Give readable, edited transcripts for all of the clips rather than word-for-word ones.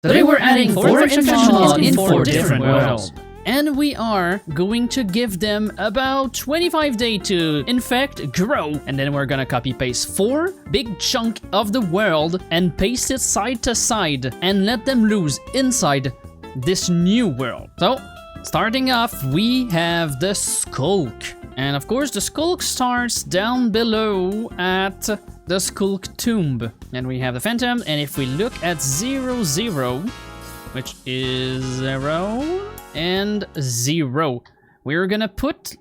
Today we're adding 4 infection mods in 4 different worlds. And we are going to give them about 25 days to infect, grow, and then we're gonna copy paste 4 big chunk of the world and paste it side to side and let them loose inside this new world. So, starting off, we have the sculk. And of course, the sculk starts down below at the sculk tomb. And we have the phantom, and if we look at 0, 0, which is 0 and 0, we're gonna put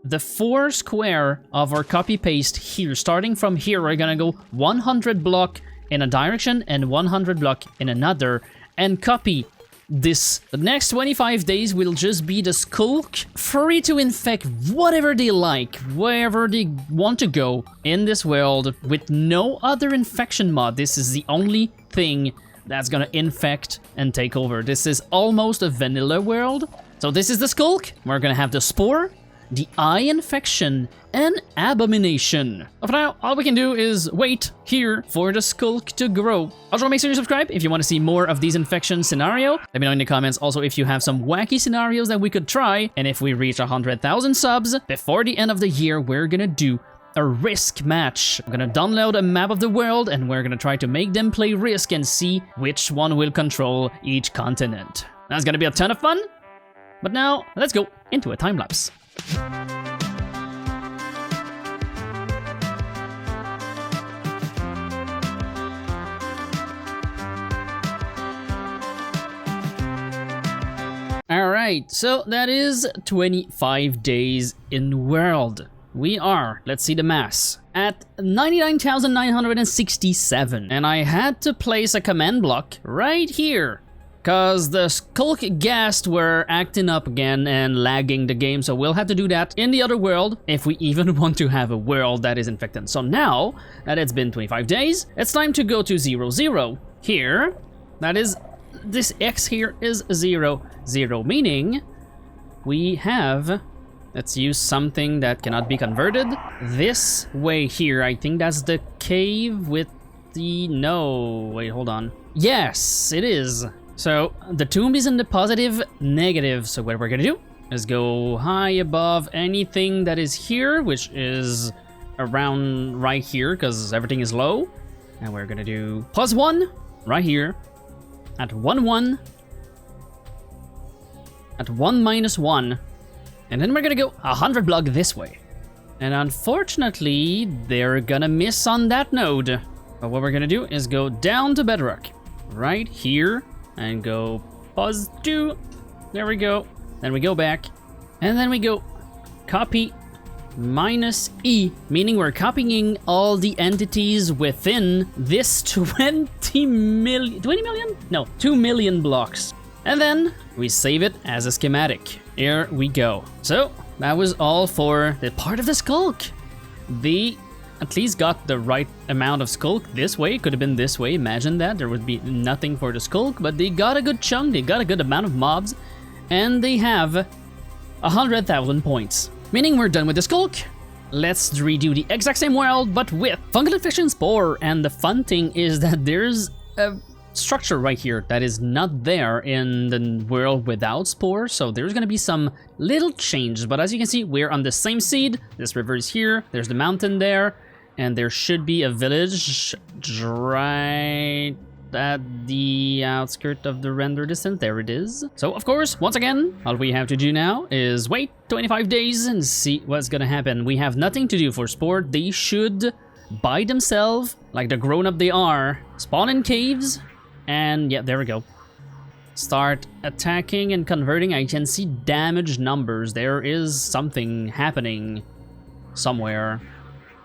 the 4 square of our copy paste here. Starting from here, we're gonna go 100 block in a direction and 100 block in another and copy this. The next 25 days will just be the sculk, free to infect whatever they like, wherever they want to go in this world with no other infection mod. This is the only thing that's gonna infect and take over. This is almost a vanilla world. So this is the sculk. We're gonna have the spore, the eye infection, and abomination. For now, all we can do is wait here for the sculk to grow. Also, make sure you subscribe if you want to see more of these infection scenario. Let me know in the comments also if you have some wacky scenarios that we could try. And if we reach 100,000 subs before the end of the year, we're gonna do a risk match. I'm gonna download a map of the world and we're gonna try to make them play risk and see which one will control each continent. That's gonna be a ton of fun. But now, let's go into a time lapse. Alright, so that is 25 days in world. We are, let's see the mass, at 99,967. And I had to place a command block right here, cause the sculk ghast were acting up again and lagging the game, so we'll have to do that in the other world if we even want to have a world that is infected. So now that it's been 25 days, it's time to go to 0, 0 here. That is, this X here is 0, 0, meaning we have, let's use something that cannot be converted. This way here, I think that's the cave with the, no, wait, hold on. Yes, it is. So the tomb is in the positive, negative. So what we're gonna do is go high above anything that is here, which is around right here, because everything is low. And we're gonna do +1 right here at 1, 1, at 1 minus 1. And then we're gonna go 100 block this way. And unfortunately, they're gonna miss on that node. But what we're gonna do is go down to bedrock right here. And go +2, there we go. Then we go back, and then we go copy -E, meaning we're copying all the entities within this 20 million? No, 2 million blocks. And then we save it as a schematic. Here we go. So that was all for the part of the sculk. They at least got the right amount of sculk this way. Could have been this way, imagine that. There would be nothing for the sculk, but they got a good chunk, they got a good amount of mobs, and they have 100,000 points. Meaning we're done with the sculk. Let's redo the exact same world, but with fungal infection spore. And the fun thing is that there's a structure right here that is not there in the world without spore, so there's gonna be some little changes. But as you can see, we're on the same seed. This river is here, there's the mountain there, and there should be a village right at the outskirt of the render distance. There it is. So of course, once again, all we have to do now is wait 25 days and see what's gonna happen. We have nothing to do for spore. They should by themselves, like the grown-up they are, spawn in caves. And yeah, there we go. Start attacking and converting. I can see damage numbers. There is something happening somewhere,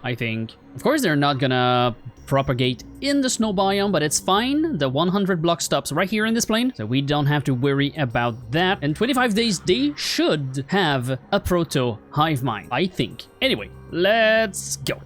I think. Of course, they're not gonna propagate in the snow biome, but it's fine. The 100 block stops right here in this plane, so we don't have to worry about that. In 25 days, they should have a proto hive mind, I think. Anyway, let's go.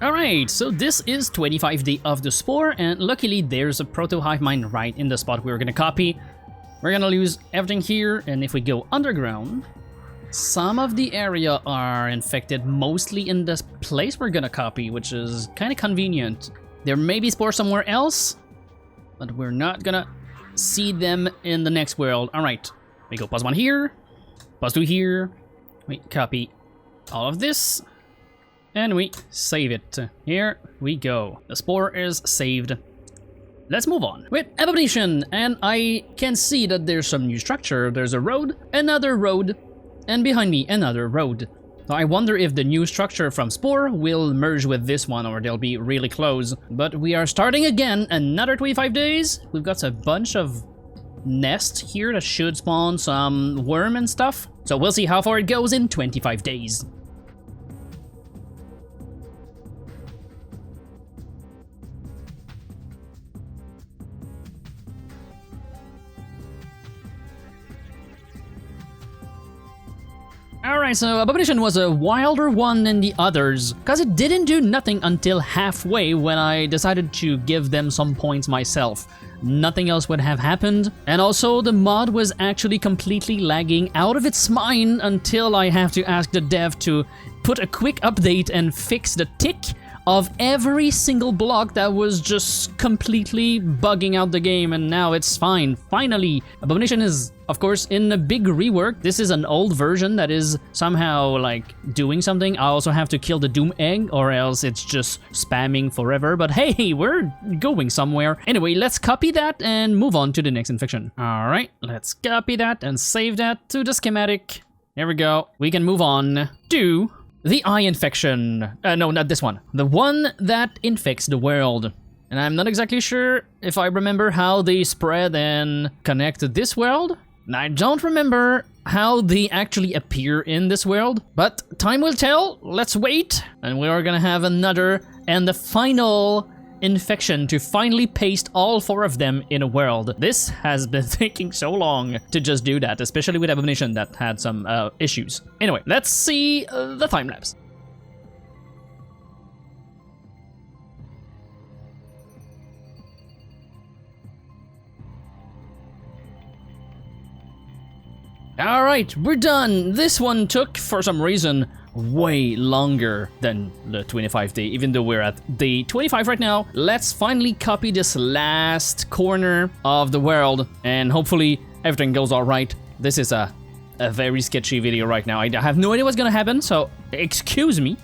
Alright, so this is 25 day of the spore, and luckily there's a proto hive mind right in the spot we were gonna copy. we're gonna lose everything here, and if we go underground, some of the area are infected, mostly in this place we're gonna copy, which is kind of convenient. There may be spores somewhere else, but we're not gonna see them in the next world. All right, we go +1 here, +2 here, we copy all of this, and we save it. Here we go. The spore is saved. Let's move on with Abomination, and I can see that there's some new structure. There's a road, another road, and behind me another road. So I wonder if the new structure from Spore will merge with this one, or they'll be really close. But we are starting again, another 25 days. We've got a bunch of nests here that should spawn some worm and stuff. So we'll see how far it goes in 25 days. Alright, so Abomination was a wilder one than the others, because it didn't do nothing until halfway when I decided to give them some points myself. Nothing else would have happened, and also the mod was actually completely lagging out of its mind until I have to ask the dev to put a quick update and fix the tick of every single block that was just completely bugging out the game, and now it's fine. Finally, Abomination is, of course, in a big rework. This is an old version that is somehow, like, doing something. I also have to kill the Doom Egg, or else it's just spamming forever. But hey, we're going somewhere. Anyway, let's copy that and move on to the next infection. Alright, let's copy that and save that to the schematic. There we go. We can move on to the eye infection. No, not this one. The one that infects the world. And I'm not exactly sure if I remember how they spread and connect to this world. I don't remember how they actually appear in this world, but time will tell. Let's wait. And we are gonna have another and the final infection to finally paste all 4 of them in a world. This has been taking so long to just do that, especially with Abomination that had some issues. Anyway, let's see the time lapse. Alright, we're done. This one took, for some reason, way longer than the 25 day, even though we're at day 25 right now. Let's finally copy this last corner of the world, and hopefully everything goes alright. This is a very sketchy video right now. I have no idea what's gonna happen, so excuse me.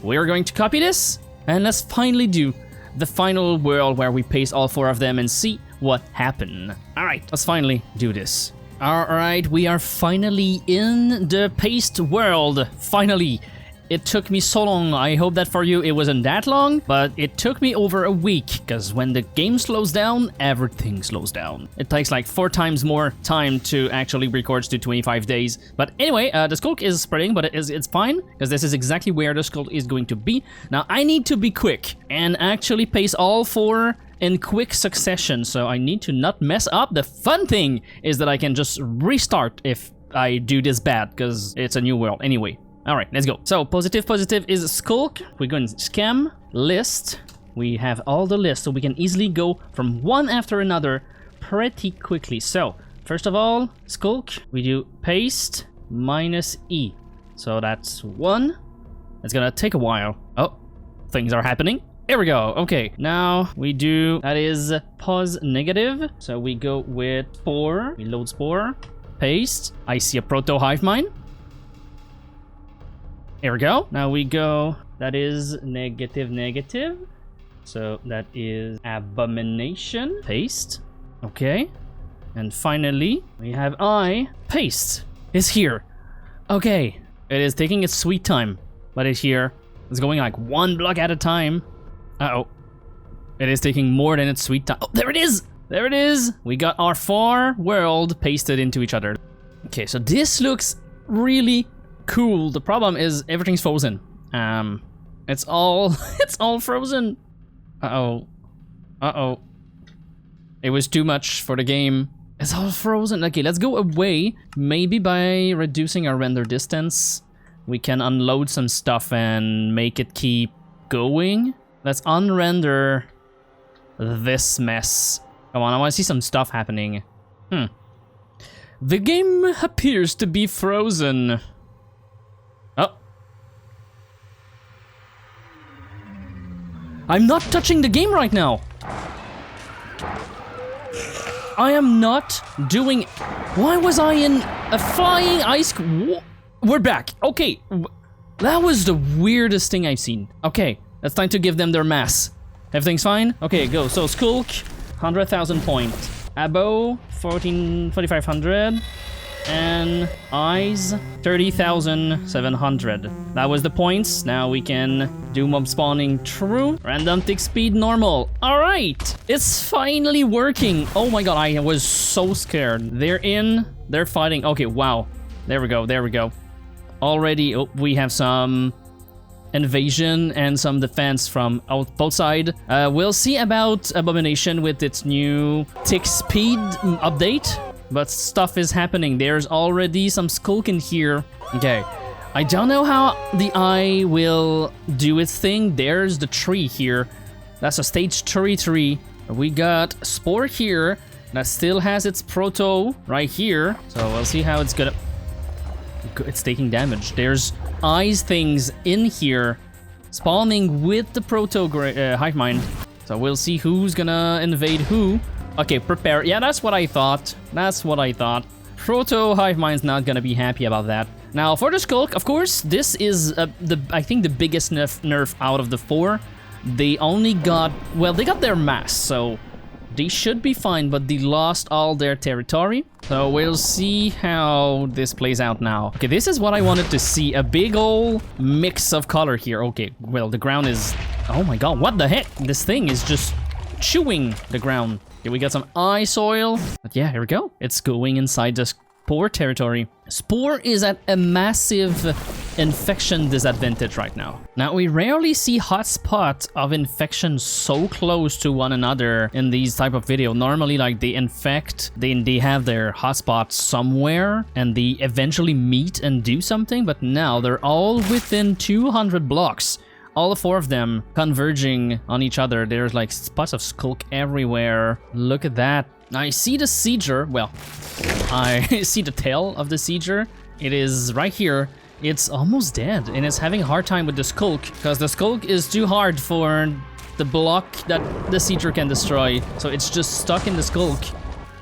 We're going to copy this, and let's finally do the final world where we paste all 4 of them and see what happened. Alright, let's finally do this. Alright, we are finally in the paste world. Finally. It took me so long. I hope that for you it wasn't that long, but it took me over a week, because when the game slows down, everything slows down. It takes like 4 times more time to actually record to 25 days. But anyway, the sculk is spreading, but it's fine, because this is exactly where the sculk is going to be. Now, I need to be quick and actually paste all 4 in quick succession, so I need to not mess up. The fun thing is that I can just restart if I do this bad, because it's a new world anyway. Alright, let's go. So, positive is sculk. We're going scam, list. We have all the lists, so we can easily go from one after another pretty quickly. So, first of all, sculk, we do paste -E. So that's 1. It's gonna take a while. Oh, things are happening. Here we go. Okay, now we do, that is pos negative. So we go with spore. We load spore, paste. I see a proto hive mind. Here we go. Now we go, that is negative. So that is abomination, paste. Okay. And finally, we have I, paste. It's here. Okay. It is taking its sweet time, but it's here. It's going like 1 block at a time. Uh-oh. It is taking more than its sweet time. Oh, there it is! There it is! We got our 4 world pasted into each other. Okay, so this looks really cool. The problem is everything's frozen. It's all it's all frozen. Uh-oh. Uh-oh. It was too much for the game. It's all frozen. Okay, let's go away. Maybe by reducing our render distance, we can unload some stuff and make it keep going. Let's unrender this mess. Come on, I want to see some stuff happening. The game appears to be frozen. Oh. I'm not touching the game right now. I am not doing... Why was I in a flying ice... We're back. Okay. That was the weirdest thing I've seen. Okay. It's time to give them their mass. Everything's fine? Okay, go. So, Skulk, 100,000 points. Abo, 4,500. And Eyes, 30,700. That was the points. Now we can do mob spawning true. Random tick speed normal. Alright! It's finally working. Oh my god, I was so scared. They're in. They're fighting. Okay, wow. There we go, there we go. Already, we have some invasion and some defense from both sides. We'll see about Abomination with its new tick speed update. But stuff is happening. There's already some skulk in here. Okay. I don't know how the eye will do its thing. There's the tree here. That's a stage 3 tree. We got Spore here. That still has its proto right here. So we'll see how it's gonna... It's taking damage. There's eyes things in here. Spawning with the proto hive mind. So we'll see who's gonna invade who. Okay, prepare. Yeah, that's what I thought. That's what I thought. Proto Hive Mind's not gonna be happy about that. Now, for the Skulk, of course, this is, I think, the biggest nerf out of the 4. They only got... Well, they got their mass, so they should be fine, but they lost all their territory. So we'll see how this plays out now. Okay, this is what I wanted to see. A big ol' mix of color here. Okay, well, the ground is... Oh my god, what the heck? This thing is just chewing the ground. Okay, we got some eye soil. But yeah, here we go. It's going inside the Spore territory. Spore is at a massive infection disadvantage right now. Now, we rarely see hotspots of infection so close to one another in these type of video. Normally, like, they infect, they have their hotspots somewhere, and they eventually meet and do something, but now they're all within 200 blocks. All 4 of them converging on each other. There's like spots of skulk everywhere. Look at that. I see the Sieger. Well, I see the tail of the Sieger. It is right here. It's almost dead and it's having a hard time with the skulk because the skulk is too hard for the block that the Sieger can destroy. So it's just stuck in the skulk.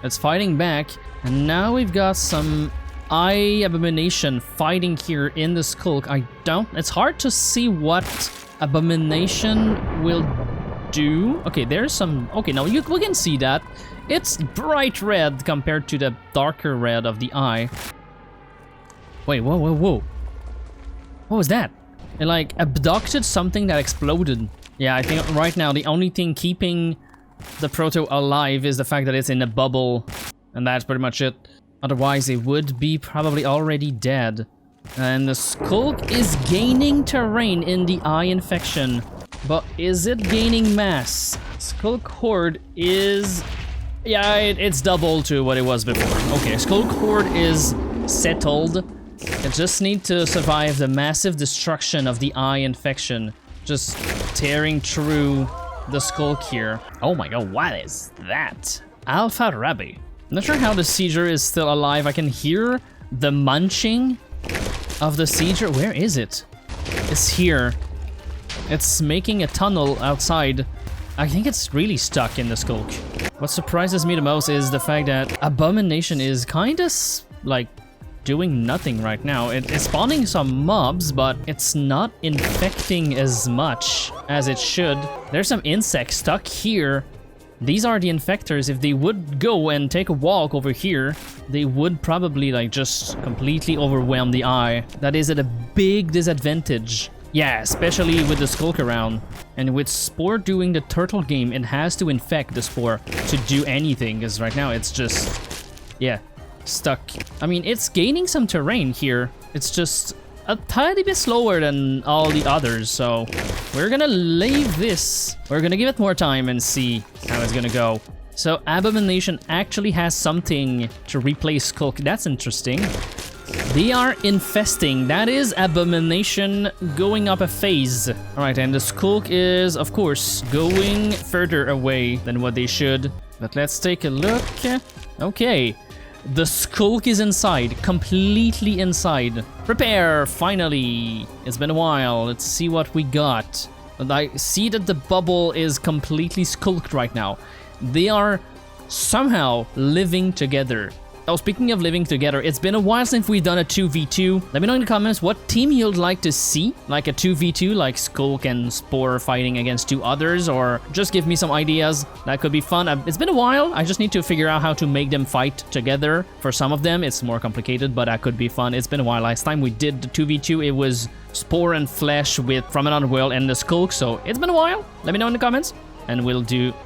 It's fighting back. And now we've got some Eye Abomination fighting here in the skulk. It's hard to see what Abomination will do. Okay, there's some... Okay, now we can see that. It's bright red compared to the darker red of the eye. Wait, whoa, whoa, whoa. What was that? It like abducted something that exploded. Yeah, I think right now the only thing keeping the proto alive is the fact that it's in a bubble. And that's pretty much it. Otherwise, it would be probably already dead. And the skulk is gaining terrain in the eye infection. But is it gaining mass? Skulk Horde is... Yeah, it's double to what it was before. Okay, Skulk Horde is settled. It just need to survive the massive destruction of the eye infection. Just tearing through the skulk here. Oh my god, what is that? Alpha Rabbi. I'm not sure how the Sieger is still alive. I can hear the munching of the Sieger. Where is it? It's here. It's making a tunnel outside. I think it's really stuck in the skulk. What surprises me the most is the fact that Abomination is kind of like doing nothing right now. It's spawning some mobs, but it's not infecting as much as it should. There's some insects stuck here. These are the infectors. If they would go and take a walk over here, they would probably like just completely overwhelm the eye. That is at a big disadvantage. Yeah, especially with the skulk around. And with Spore doing the turtle game, it has to infect the Spore to do anything, because right now it's just, yeah, stuck. I mean, it's gaining some terrain here. It's just a tiny bit slower than all the others, so we're gonna leave this. We're gonna give it more time and see how it's gonna go. So Abomination actually has something to replace Skulk. That's interesting. They are infesting. That is Abomination going up a phase. All right, and the Skulk is, of course, going further away than what they should. But let's take a look. Okay. The sculk is inside. Completely inside. Prepare, finally. It's been a while. Let's see what we got. And I see that the bubble is completely skulked right now. They are somehow living together. Oh, speaking of living together, it's been a while since we've done a 2v2. Let me know in the comments what team you'd like to see. Like a 2v2, like Skulk and Spore fighting against two others, or just give me some ideas. That could be fun. It's been a while. I just need to figure out how to make them fight together. For some of them, it's more complicated, but that could be fun. It's been a while. Last time we did the 2v2, it was Spore and Flesh with From Another World and the Skulk, so it's been a while. Let me know in the comments, and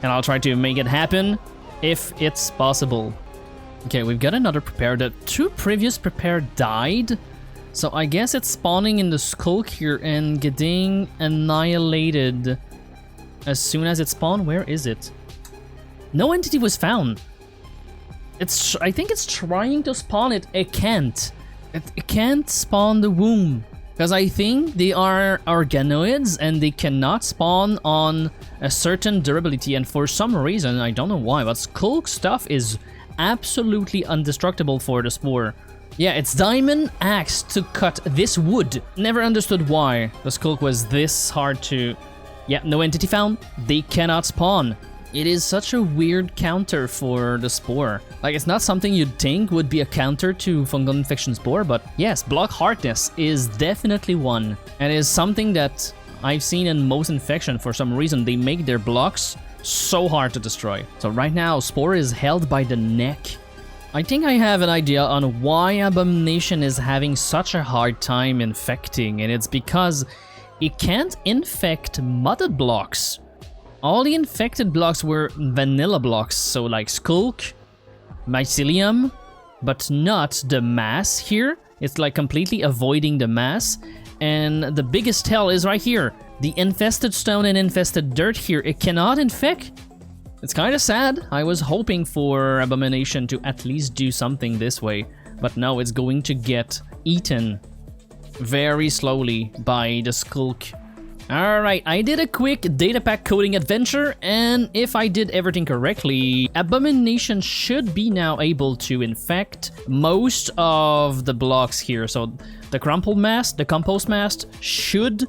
I'll try to make it happen if it's possible. Okay, we've got another prepare. The two previous prepare died, so I guess it's spawning in the skulk here and getting annihilated as soon as it spawned. Where is it? No entity was found. I think it's trying to spawn it. It can't. It can't spawn the womb because I think they are organoids and they cannot spawn on a certain durability. And for some reason, I don't know why, but skulk stuff is absolutely indestructible for the Spore. Yeah, it's diamond axe to cut this wood. Never understood why the skulk was this hard to... Yeah, no entity found. They cannot spawn. It is such a weird counter for the Spore. Like, it's not something you'd think would be a counter to fungal infection Spore, but yes, block hardness is definitely one. And it is something that I've seen in most infection. For some reason, they make their blocks so hard to destroy. So right now, Spore is held by the neck. I think I have an idea on why Abomination is having such a hard time infecting, and it's because it can't infect modded blocks. All the infected blocks were vanilla blocks, so like Skulk, Mycelium, but not the mass here. It's like completely avoiding the mass, and the biggest tell is right here. The infested stone and infested dirt here, it cannot infect. It's kind of sad. I was hoping for Abomination to at least do something this way, but no, it's going to get eaten very slowly by the skulk. Alright, I did a quick data pack coding adventure, and if I did everything correctly, Abomination should be now able to infect most of the blocks here. So the crumpled mast, the compost mast should...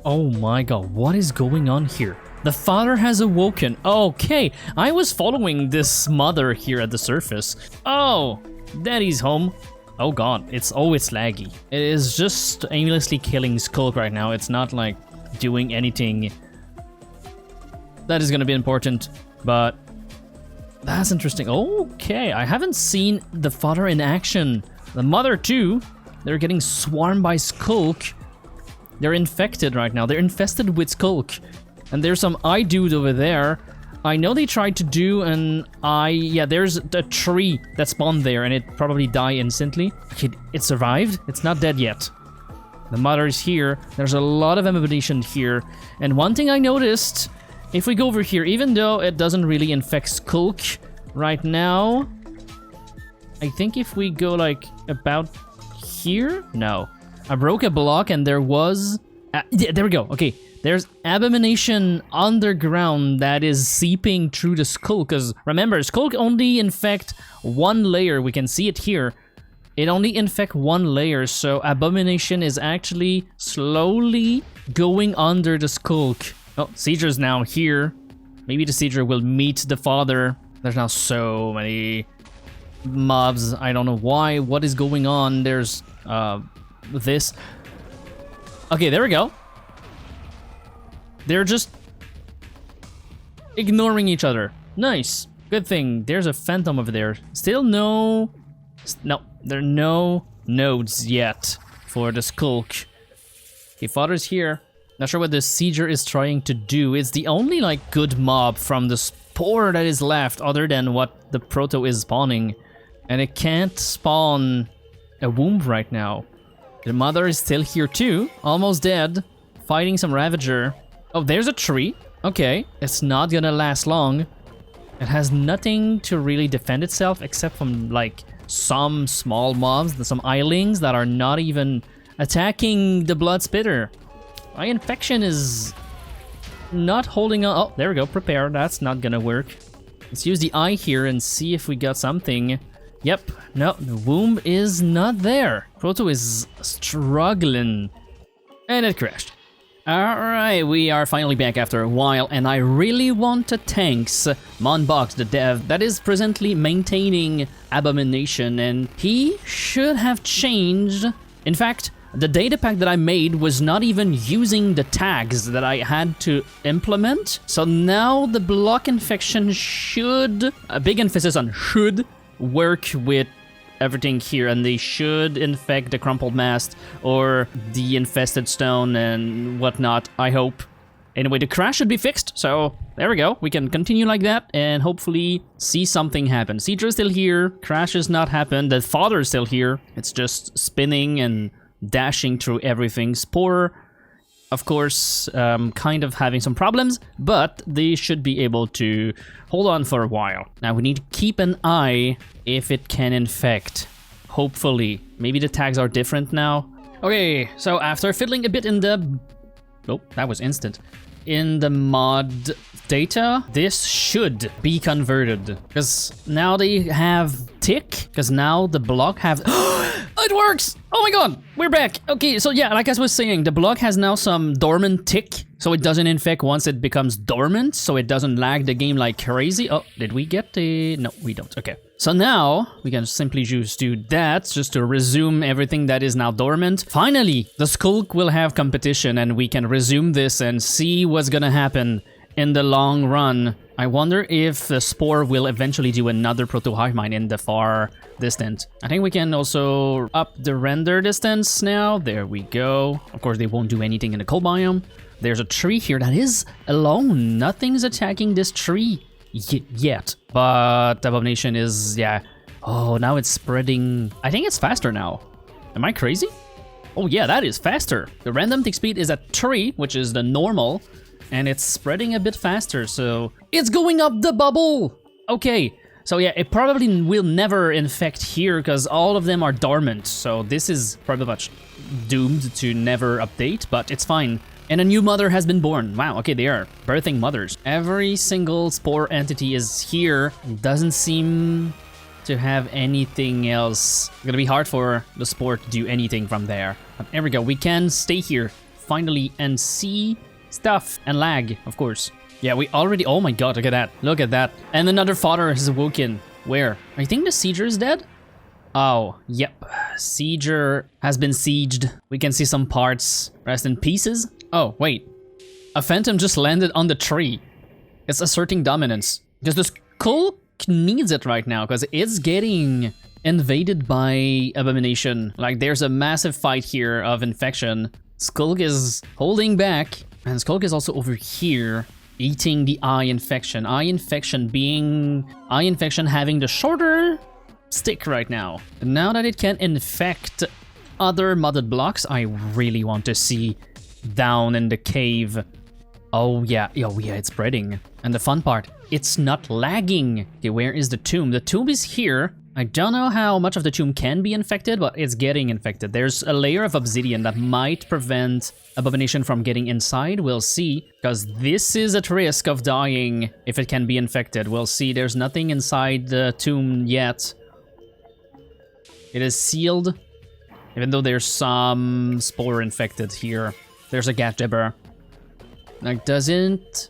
Oh my god, what is going on here? The father has awoken. Okay, I was following this mother here at the surface. Oh, daddy's home. Oh god, it's laggy. It is just aimlessly killing Skulk right now. It's not like doing anything that is gonna be important, but that's interesting. Okay, I haven't seen the father in action. The mother too. They're getting swarmed by Skulk. They're infected right now. They're infested with Skulk. And there's some eye dude over there. I know they tried to do an eye... Yeah, there's a tree that spawned there and it probably died instantly. Okay, it survived. It's not dead yet. The mother is here. There's a lot of ammunition here. And one thing I noticed, if we go over here, even though it doesn't really infect Skulk right now, I think if we go like about here? No. I broke a block and there was... yeah, there we go. Okay. There's Abomination underground that is seeping through the Skulk, because remember, Skulk only infect one layer. We can see it here. It only infect one layer, so Abomination is actually slowly going under the Skulk. Oh, Sieger's now here. Maybe the Sieger will meet the father. There's now so many mobs. I don't know why. What is going on? There's this. Okay, there we go. They're just ignoring each other. Nice. Good thing. There's a phantom over there. Still no... No, there are no nodes yet for the Skulk. Okay, father's here. Not sure what the Sieger is trying to do. It's the only, like, good mob from the Spore that is left, other than what the Proto is spawning. And it can't spawn a womb right now. The mother is still here too. Almost dead. Fighting some Ravager. Oh, there's a tree. Okay, it's not gonna last long. It has nothing to really defend itself except from like some small mobs, some Eilings that are not even attacking the Blood Spitter. Eye infection is not holding on. Oh, there we go. Prepare. That's not gonna work. Let's use the eye here and see if we got something. Yep. No, the womb is not there. Proto is struggling. And it crashed. Alright, we are finally back after a while, and I really want to thanks Monbox, the dev, that is presently maintaining Abomination, and he should have changed. In fact, the data pack that I made was not even using the tags that I had to implement, so now the block infection should, a big emphasis on should, work with everything here, and they should infect the crumpled mast or the infested stone and whatnot, I hope. Anyway, the crash should be fixed, so there we go. We can continue like that and hopefully see something happen. Cedra is still here, crash has not happened, the father is still here. It's just spinning and dashing through everything. Spore, of course, kind of having some problems, but they should be able to hold on for a while. Now we need to keep an eye if it can infect. Hopefully. Maybe the tags are different now. Okay, so after fiddling a bit in the... Oh, that was instant. In the mod data, this should be converted. Because now they have tick, because now the block have... It works! Oh my god, we're back! Okay, so yeah, like I was saying, the block has now some dormant tick, so it doesn't infect once it becomes dormant, so it doesn't lag the game like crazy. Oh, did we get the... No, we don't, okay. So now, we can simply just do that, just to resume everything that is now dormant. Finally, the sculk will have competition, and we can resume this and see what's gonna happen in the long run. I wonder if the Spore will eventually do another Proto-Hive Mind in the far distant. I think we can also up the render distance now. There we go. Of course, they won't do anything in the cold biome. There's a tree here that is alone. Nothing's attacking this tree yet. But Abomination is, yeah. Oh, now it's spreading. I think it's faster now. Am I crazy? Oh yeah, that is faster. The random tick speed is at 3, which is the normal. And it's spreading a bit faster, so... It's going up the bubble! Okay, so yeah, it probably will never infect here, because all of them are dormant, so this is pretty much doomed to never update, but it's fine. And a new mother has been born. Wow, okay, they are birthing mothers. Every single Spore entity is here. Doesn't seem to have anything else. It's gonna be hard for the Spore to do anything from there. But there we go, we can stay here, finally, and see... stuff and lag, of course. Yeah, we already... Oh my god, look at that. Look at that. And another father has awoken. Where? I think the Sieger is dead? Oh, yep. Sieger has been sieged. We can see some parts. Rest in pieces. Oh, wait. A phantom just landed on the tree. It's asserting dominance. Because the sculk needs it right now, because it's getting invaded by Abomination. Like, there's a massive fight here of infection. Sculk is holding back. And Sculk is also over here, eating the eye infection. Eye infection having the shorter stick right now. And now that it can infect other modded blocks, I really want to see down in the cave. Oh yeah, it's spreading. And the fun part, it's not lagging. Okay, where is the tomb? The tomb is here. I don't know how much of the tomb can be infected, but it's getting infected. There's a layer of obsidian that might prevent Abomination from getting inside. We'll see, because this is at risk of dying if it can be infected. We'll see. There's nothing inside the tomb yet. It is sealed, even though there's some Spore infected here. There's a gat jibber. Like, doesn't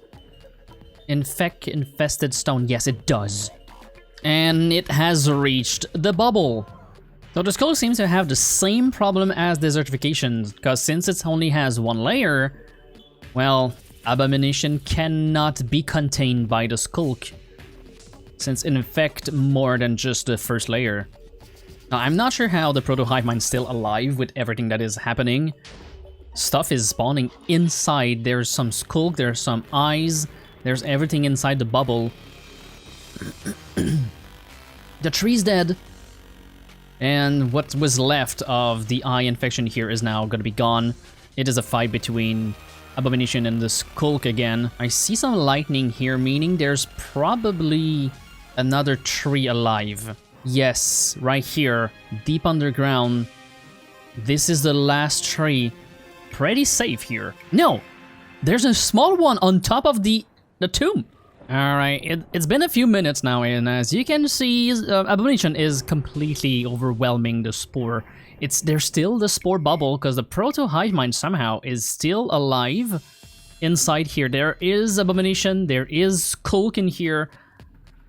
infect infested stone? Yes, it does. And it has reached the bubble. So the skull seems to have the same problem as desertification, because since it only has one layer, well, Abomination cannot be contained by the sculk, since it infects more than just the first layer. Now, I'm not sure how the Proto-Hive Mind's still alive with everything that is happening. Stuff is spawning inside. There's some sculk, there's some eyes, there's everything inside the bubble. The tree's dead. And what was left of the eye infection here is now gonna be gone. It is a fight between Abomination and the sculk again. I see some lightning here, meaning there's probably another tree alive. Yes, right here, deep underground. This is the last tree. pretty safe here. No, there's a small one on top of the tomb. Alright, it's been a few minutes now, and as you can see, Abomination is completely overwhelming the Spore. There's still the Spore bubble, because the Proto-Hive Mind somehow is still alive inside here. There is Abomination, there is Sculk in here,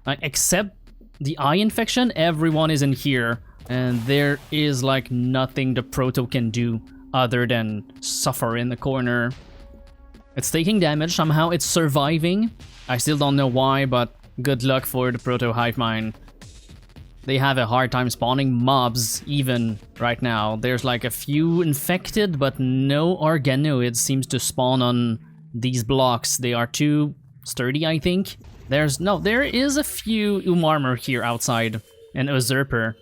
except the eye infection, everyone is in here, and there is like nothing the Proto can do other than suffer in the corner. It's taking damage, somehow it's surviving. I still don't know why, but good luck for the Proto-Hive Mind. They have a hard time spawning mobs even right now. There's like a few infected, but no organoids seems to spawn on these blocks. They are too sturdy, I think. There is a few Umarmor here outside, and Usurper.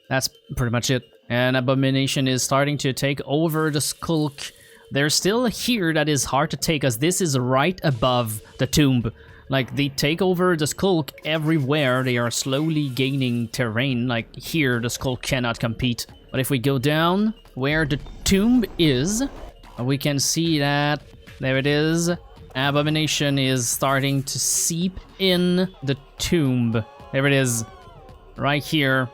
That's pretty much it. And Abomination is starting to take over the Sculk. There's still here that is hard to take, as this is right above the tomb. Like, they take over the Sculk everywhere. They are slowly gaining terrain. Like, here, the Sculk cannot compete. But if we go down where the tomb is, we can see that, there it is, Abomination is starting to seep in the tomb. There it is, right here.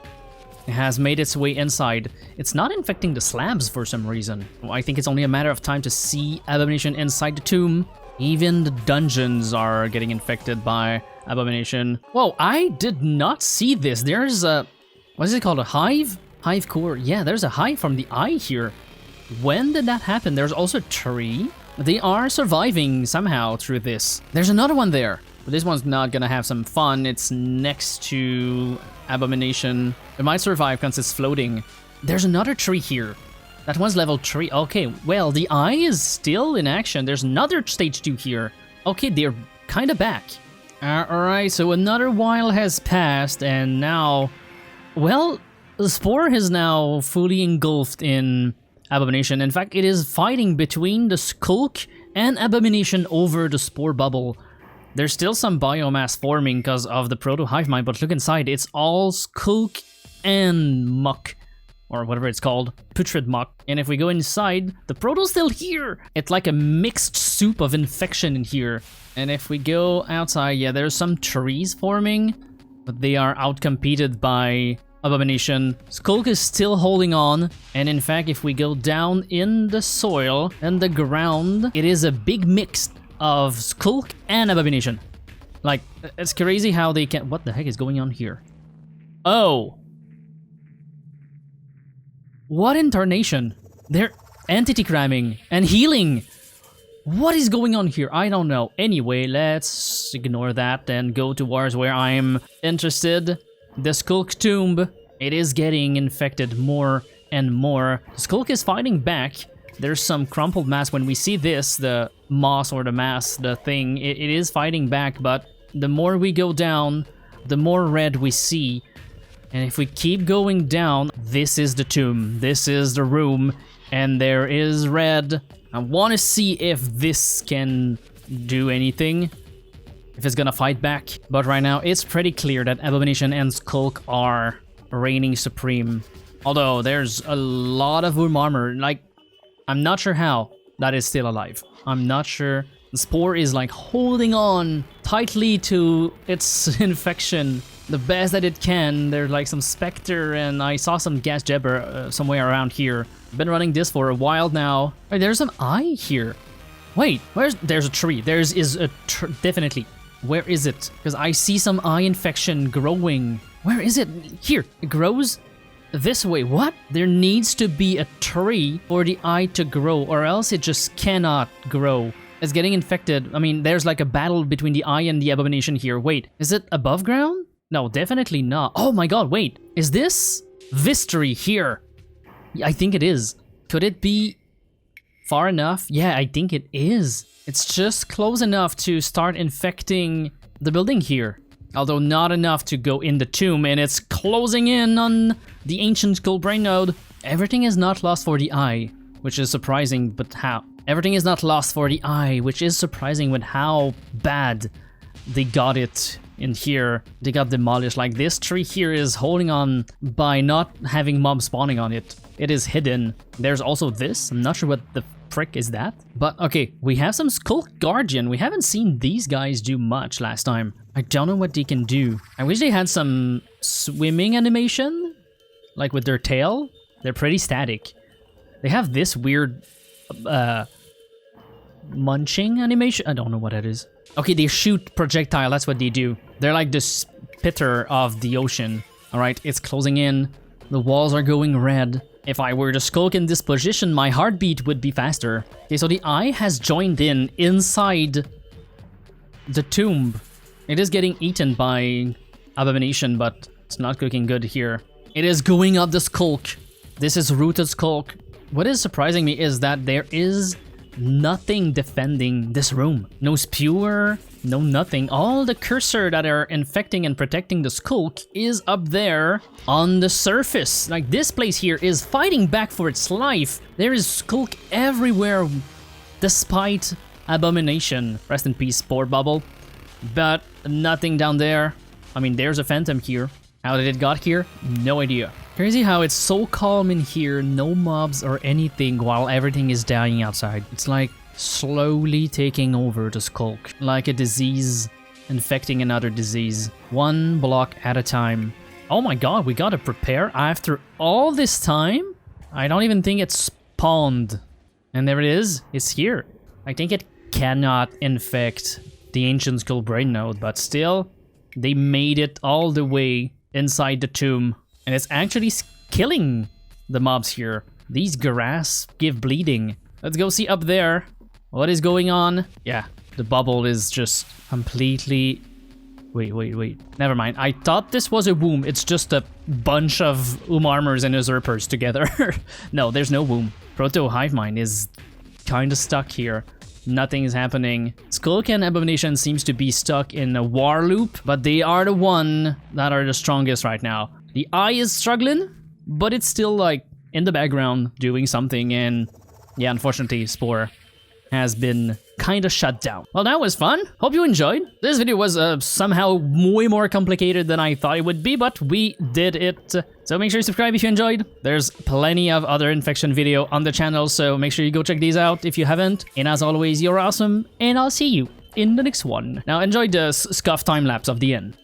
It has made its way inside. It's not infecting the slabs for some reason. I think it's only a matter of time to see Abomination inside the tomb. Even the dungeons are getting infected by Abomination. Whoa, I did not see this. There's a... what is it called? A hive? Hive core. Yeah, there's a hive from the eye here. When did that happen? There's also a tree. They are surviving somehow through this. There's another one there. But this one's not gonna have some fun. It's next to Abomination. It might survive because it's floating. There's another tree here. That one's level 3. Okay, well, the eye is still in action. There's another stage 2 here. Okay, they're kind of back. Alright, so another while has passed, and now... well, the Spore is now fully engulfed in Abomination. In fact, it is fighting between the Sculk and Abomination over the Spore bubble. There's still some biomass forming because of the Proto-Hive Mind, but look inside, it's all Sculk and Muck, or whatever it's called, Putrid Muck. And if we go inside, the Proto's still here! It's like a mixed soup of infection in here. And if we go outside, yeah, there's some trees forming, but they are outcompeted by Abomination. Sculk is still holding on, and in fact, if we go down in the soil and the ground, it is a big mix of Sculk and Abomination. Like, it's crazy how they can... what the heck is going on here? Oh! What in tarnation? They're entity cramming and healing! What is going on here? I don't know. Anyway, let's ignore that and go towards where I'm interested. The Sculk tomb. It is getting infected more and more. The Sculk is fighting back. There's some crumpled mass. When we see this, the moss or the mass, the thing, it is fighting back, but the more we go down, the more red we see. And if we keep going down, this is the tomb, this is the room, and there is red. I want to see if this can do anything, if it's gonna fight back. But right now, it's pretty clear that Abomination and Sculk are reigning supreme. Although, there's a lot of Umarmor, like, I'm not sure how that is still alive. I'm not sure. The Spore is like holding on tightly to its infection the best that it can. There's like some Spectre, and I saw some Gas Jabber somewhere around here. I've been running this for a while now. Wait, there's an eye here. Wait, there's a tree. Definitely. Where is it? Because I see some eye infection growing. Where is it? Here, it grows this way. What? There needs to be a tree for the eye to grow, or else it just cannot grow. It's getting infected. I mean, there's like a battle between the eye and the Abomination here. Wait, is it above ground? No, definitely not. Oh my god, wait. Is this tree here? I think it is. Could it be far enough? Yeah, I think it is. It's just close enough to start infecting the building here. Although not enough to go in the tomb, and it's closing in on the ancient Skull Brain node. Everything is not lost for the eye, which is surprising, but how? Everything is not lost for the eye, which is surprising with how bad they got it in here, they got demolished. Like this tree here is holding on by not having mobs spawning on it. It is hidden. There's also this. I'm not sure what the frick is that. But okay, we have some Sculk Guardian. We haven't seen these guys do much last time. I don't know what they can do. I wish they had some swimming animation, like with their tail. They're pretty static. They have this weird munching animation. I don't know what that is. Okay, they shoot projectile. That's what they do. They're like the spitter of the ocean. All right, it's closing in. The walls are going red. If I were to skulk in this position, my heartbeat would be faster. Okay, so the eye has joined in inside the tomb. It is getting eaten by Abomination, but it's not looking good here. It is going up the skulk. This is rooted skulk. What is surprising me is that there is nothing defending this room. No spewer, no nothing. All the cursor that are infecting and protecting the skulk is up there on the surface. Like this place here is fighting back for its life. There is skulk everywhere despite Abomination. Rest in peace, Spore Bubble. But nothing down there. I mean, there's a phantom here. How did it got here? No idea. Crazy how it's so calm in here, no mobs or anything while everything is dying outside. It's like slowly taking over the skulk, like a disease infecting another disease, one block at a time. Oh my god, we gotta prepare after all this time? I don't even think it's spawned. And there it is, it's here. I think it cannot infect the Ancient Skull Brain Node, but still, they made it all the way inside the tomb. And it's actually killing the mobs here. These grass give bleeding. Let's go see up there what is going on. Yeah, the bubble is just completely... Wait. Never mind. I thought this was a womb. It's just a bunch of armors and usurpers together. No, there's no womb. Proto Hive Mind is kind of stuck here. Nothing is happening. Skulk and Abomination seems to be stuck in a war loop, but they are the one that are the strongest right now. The eye is struggling, but it's still like in the background doing something, and yeah, unfortunately Spore has been kind of shut down. Well, that was fun. Hope you enjoyed. This video was somehow way more complicated than I thought it would be, but we did it. So make sure you subscribe if you enjoyed. There's plenty of other infection video on the channel, so make sure you go check these out if you haven't. And as always, you're awesome, and I'll see you in the next one. Now enjoy the scuff time lapse of the end.